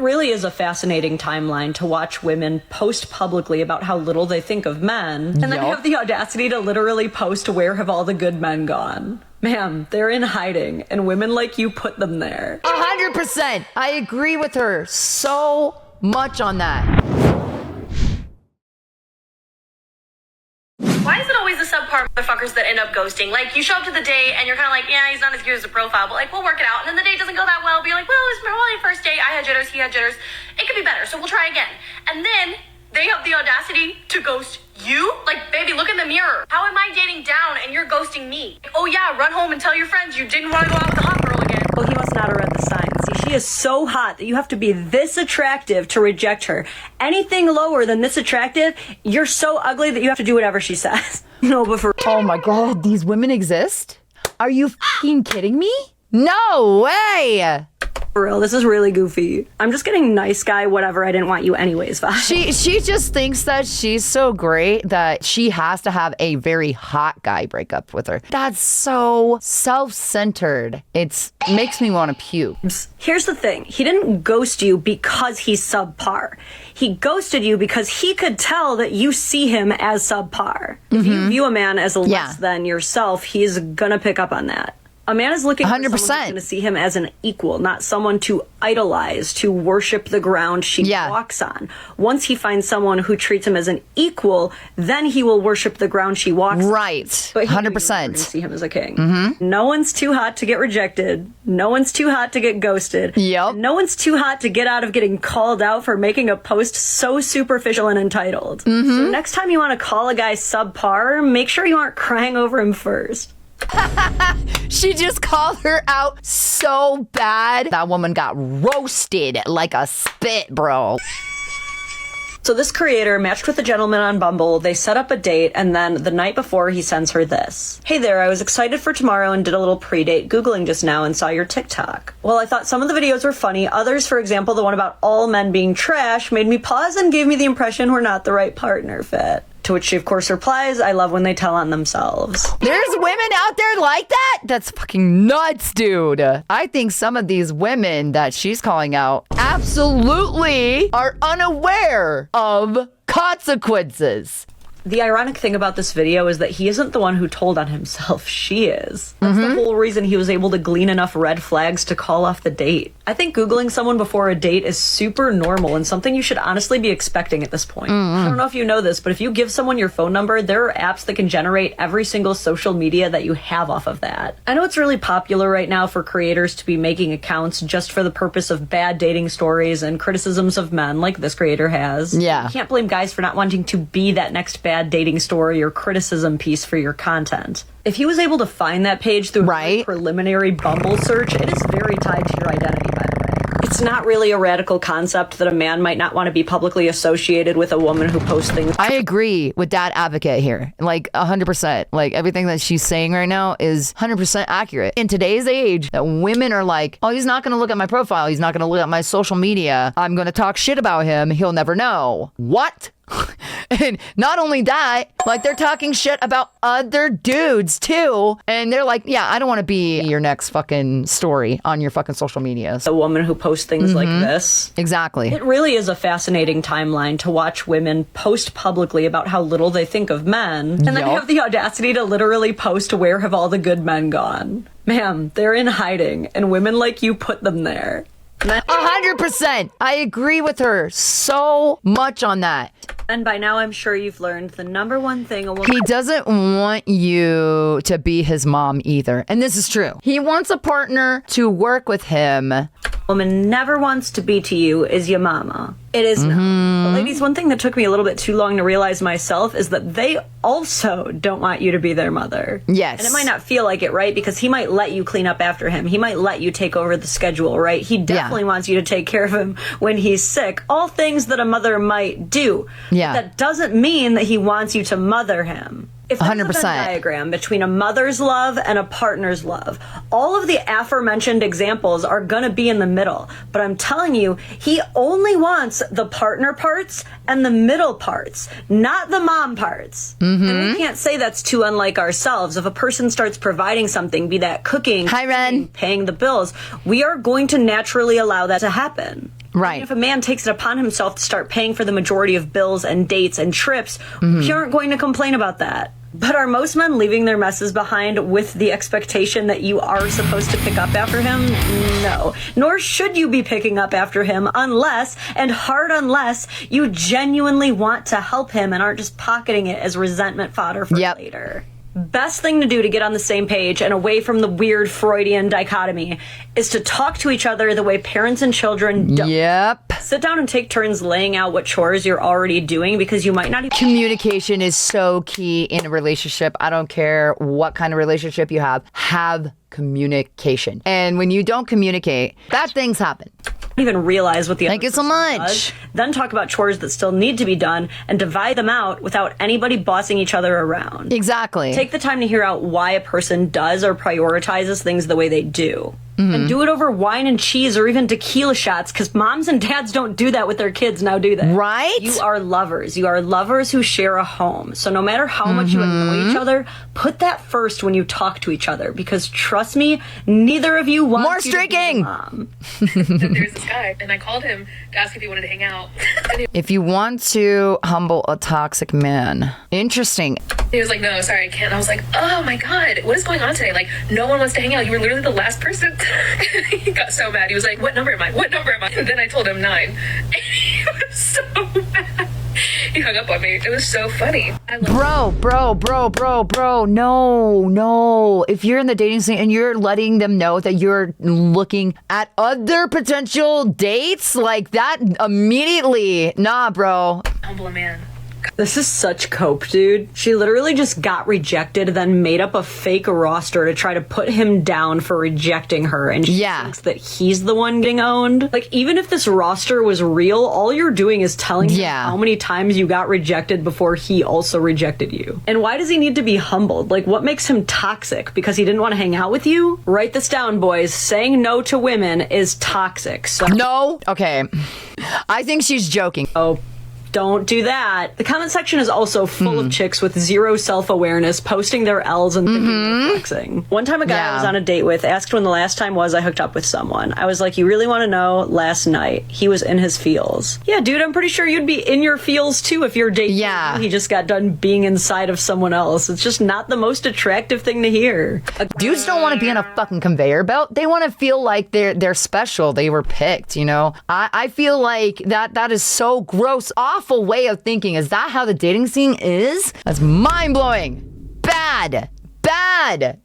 really is a fascinating timeline to watch women post publicly about how little they think of men, and then have the audacity to literally post, "Where have all the good men gone?" Ma'am, they're in hiding, and women like you put them there. 100%. I agree with her so much on that. Why is it always the subpar motherfuckers that end up ghosting? Like, you show up to the date and you're kind of like, yeah, he's not as good as a profile, but like, we'll work it out. And then the date doesn't go that well, but you're like, well, it was probably first date. I had jitters, he had jitters. It could be better, so we'll try again. And then they have the audacity to ghost you? Like, baby, look in the mirror. How am I dating down and you're ghosting me? Like, oh yeah, run home and tell your friends you didn't want to go out with the hot girl again. Well, he must not have read the signs. See, she is so hot that you have to be this attractive to reject her. Anything lower than this attractive, you're so ugly that you have to do whatever she says. No, but for Oh my God, these women exist? Are you fucking kidding me? No way! real, this is really goofy. I'm just getting nice guy, whatever, I didn't want you anyways vibe. She just thinks that she's so great that she has to have a very hot guy break up with her. That's so self-centered. It makes me want to puke. Here's the thing. He didn't ghost you because he's subpar. He ghosted you because he could tell that you see him as subpar. If you view a man as less than yourself, he's gonna pick up on that. A man is looking for 100%. someone who's going to see him as an equal, not someone to idolize, to worship the ground she walks on. Once he finds someone who treats him as an equal, then he will worship the ground she walks on. Right. But 100%. See him as a king. No one's too hot to get rejected. No one's too hot to get ghosted. Yep. No one's too hot to get out of getting called out for making a post so superficial and entitled. So next time you want to call a guy subpar, make sure you aren't crying over him first. She just called her out so bad. That woman got roasted like a spit, bro. So this creator matched with a gentleman on Bumble. They set up a date, and then the night before, he sends her this. Hey there, I was excited for tomorrow and did a little pre-date Googling just now and saw your TikTok. Well, I thought some of the videos were funny. Others, for example, the one about all men being trash, made me pause and gave me the impression we're not the right partner fit. To which she, of course, replies, I love when they tell on themselves. There's women out there like that? That's fucking nuts, dude. I think some of these women that she's calling out absolutely are unaware of consequences. The ironic thing about this video is that he isn't the one who told on himself. She is. That's the whole reason he was able to glean enough red flags to call off the date. I think Googling someone before a date is super normal and something you should honestly be expecting at this point. I don't know if you know this, but if you give someone your phone number, there are apps that can generate every single social media that you have off of that. I know it's really popular right now for creators to be making accounts just for the purpose of bad dating stories and criticisms of men, like this creator has. Yeah. You can't blame guys for not wanting to be that next bad dating story or criticism piece for your content. If he was able to find that page through a preliminary Bumble search, it is very tied to your identity, by the way. It's not really a radical concept that a man might not want to be publicly associated with a woman who posts things. I agree with that advocate here. Like 100%. Like everything that she's saying right now is 100% accurate. In today's age, that women are like, oh, he's not going to look at my profile. He's not going to look at my social media. I'm going to talk shit about him. He'll never know. What? And not only that, like they're talking shit about other dudes too. And they're like, yeah, I don't want to be your next fucking story on your fucking social media. A woman who posts things like this. Exactly. It really is a fascinating timeline to watch women post publicly about how little they think of men. And then have the audacity to literally post, where have all the good men gone? Ma'am, they're in hiding, and women like you put them there. 100%. I agree with her so much on that. And by now, I'm sure you've learned the number one thing a woman... He doesn't want you to be his mom either. And this is true. He wants a partner to work with him. Woman never wants to be to you is your mama. It is not. But ladies, one thing that took me a little bit too long to realize myself is that they also don't want you to be their mother. Yes. And it might not feel like it, right? Because he might let you clean up after him. He might let you take over the schedule, right? He definitely wants you to take care of him when he's sick. All things that a mother might do. Yeah. But that doesn't mean that he wants you to mother him. If there's 100%. A Venn diagram between a mother's love and a partner's love, all of the aforementioned examples are going to be in the middle. But I'm telling you, he only wants the partner parts and the middle parts, not the mom parts. And we can't say that's too unlike ourselves. If a person starts providing something, be that cooking, Hi, Ren. paying the bills, we are going to naturally allow that to happen. Right. If a man takes it upon himself to start paying for the majority of bills and dates and trips, we aren't going to complain about that. But are most men leaving their messes behind with the expectation that you are supposed to pick up after him? No. Nor should you be picking up after him unless, and hard unless, you genuinely want to help him and aren't just pocketing it as resentment fodder for later. Best thing to do to get on the same page and away from the weird Freudian dichotomy is to talk to each other the way parents and children don't. Yep. Sit down and take turns laying out what chores you're already doing because you might not even... Communication is so key in a relationship. I don't care what kind of relationship you have communication. And when you don't communicate, bad things happen. Even realize what the other Thank you so person much. does. Then talk about chores that still need to be done and divide them out without anybody bossing each other around. Exactly. Take the time to hear out why a person does or prioritizes things the way they do. And do it over wine and cheese or even tequila shots, because moms and dads don't do that with their kids now, do they? Right? You are lovers. You are lovers who share a home. So no matter how much you annoy each other, put that first when you talk to each other, because trust me, neither of you want More you to be streaking. the mom. There's this guy, and I called him to ask if he wanted to hang out. And If you want to humble a toxic man, interesting. he was like, no, sorry, I can't. I was like, oh my God, what is going on today? Like, no one wants to hang out. You were literally the last person. He got so mad. He was like, what number am I? What number am I? And then I told him 9. And he was so mad. He hung up on me. It was so funny. I love Bro. No. If you're in the dating scene and you're letting them know that you're looking at other potential dates like that immediately, nah, bro. humble a man. This is such cope, dude. She literally just got rejected, then made up a fake roster to try to put him down for rejecting her, and she thinks that he's the one getting owned. Like, even if this roster was real, all you're doing is telling him how many times you got rejected before he also rejected you. And why does he need to be humbled? Like, what makes him toxic? Because he didn't want to hang out with you? Write this down, boys. Saying no to women is toxic. So No? Okay. I think she's joking. Oh, don't do that. The comment section is also full of chicks with zero self-awareness, posting their L's and thinking they're flexing. One time a guy I was on a date with asked when the last time was I hooked up with someone. I was like, you really want to know? Last night. He was in his feels. Yeah, dude, I'm pretty sure you'd be in your feels too if your date he just got done being inside of someone else. It's just not the most attractive thing to hear. Dudes don't want to be on a fucking conveyor belt. They want to feel like they're special. They were picked, you know? I feel like that is so gross, awful way of thinking. Is that how the dating scene is? That's mind-blowing. Bad.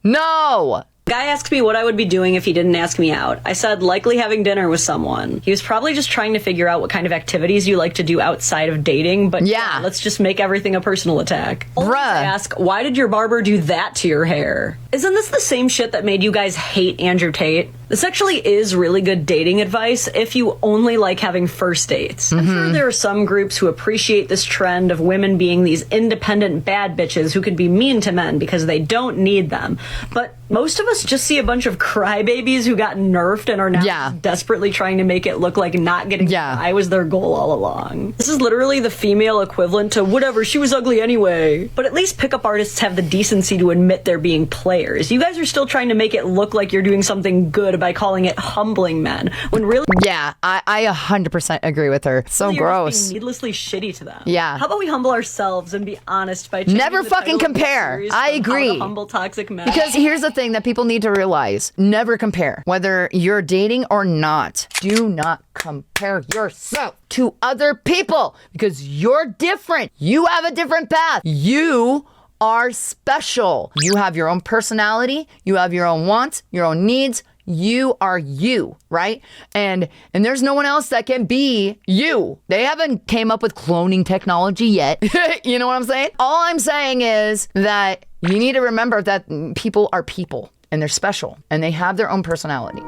No. Guy asked me what I would be doing if he didn't ask me out. I said likely having dinner with someone. He was probably just trying to figure out what kind of activities you like to do outside of dating, but let's just make everything a personal attack. Always ask, why did your barber do that to your hair? Isn't this the same shit that made you guys hate Andrew Tate? This actually is really good dating advice if you only like having first dates. I'm sure there are some groups who appreciate this trend of women being these independent bad bitches who can be mean to men because they don't need them. But most of us just see a bunch of crybabies who got nerfed and are now desperately trying to make it look like not getting I was their goal all along. This is literally the female equivalent to whatever, she was ugly anyway. But at least pickup artists have the decency to admit they're being players. You guys are still trying to make it look like you're doing something good by calling it humbling men, when really... Yeah, I 100% agree with her. So really gross. Just being needlessly shitty to them. Yeah. How about we humble ourselves and be honest by never fucking compare. I agree. How to humble toxic men. Because here's the thing that people need to realize. Never compare. Whether you're dating or not, do not compare yourself to other people because you're different. You have a different path. You are special. You have your own personality. You have your own wants, your own needs. You are you, right? And there's no one else that can be you. They haven't came up with cloning technology yet. You know what I'm saying? All I'm saying is that you need to remember that people are people and they're special and they have their own personality.